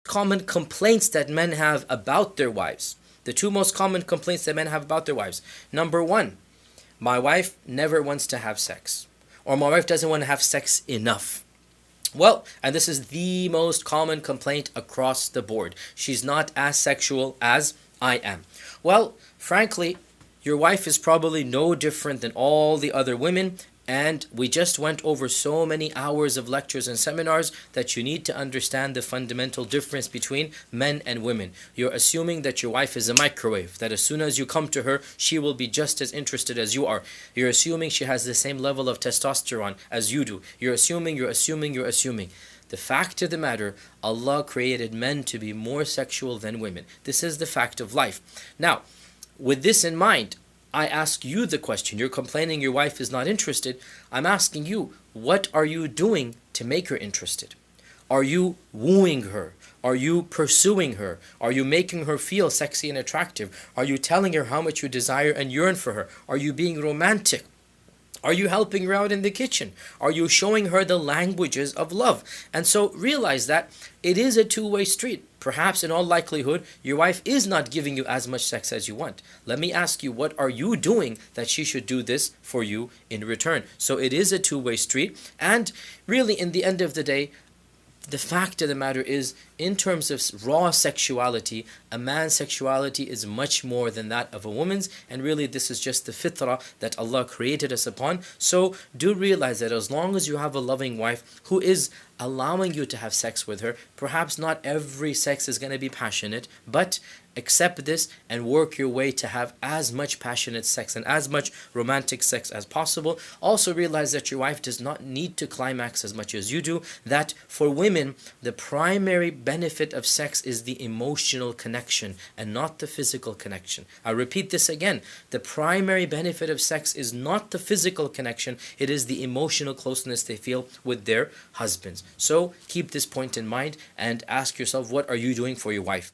common complaints that men have about their wives. The two most common complaints that men have about their wives. Number one, my wife never wants to have sex. Or my wife doesn't want to have sex enough. Well, and this is the most common complaint across the board. She's not as sexual as I am. Well, frankly, your wife is probably no different than all the other women, and we just went over so many hours of lectures and seminars that you need to understand the fundamental difference between men and women. You're assuming that your wife is a microwave, that as soon as you come to her, she will be just as interested as you are. You're assuming she has the same level of testosterone as you do. You're assuming. The fact of the matter, Allah created men to be more sexual than women. This is the fact of life. Now, with this in mind, I ask you the question. You're complaining your wife is not interested. I'm asking you, what are you doing to make her interested? Are you wooing her? Are you pursuing her? Are you making her feel sexy and attractive? Are you telling her how much you desire and yearn for her? Are you being romantic? Are you helping her out in the kitchen? Are you showing her the languages of love? And so realize that it is a two-way street. Perhaps in all likelihood, your wife is not giving you as much sex as you want. Let me ask you, what are you doing that she should do this for you in return? So it is a two-way street. And really, in the end of the day, the fact of the matter is, in terms of raw sexuality, a man's sexuality is much more than that of a woman's, and really this is just the fitrah that Allah created us upon. So do realize that as long as you have a loving wife who is allowing you to have sex with her, perhaps not every sex is going to be passionate, but accept this and work your way to have as much passionate sex and as much romantic sex as possible. Also realize that your wife does not need to climax as much as you do, that for women, the primary benefit of sex is the emotional connection and not the physical connection. I repeat this again. The primary benefit of sex is not the physical connection, it is the emotional closeness they feel with their husbands. So keep this point in mind and ask yourself, what are you doing for your wife?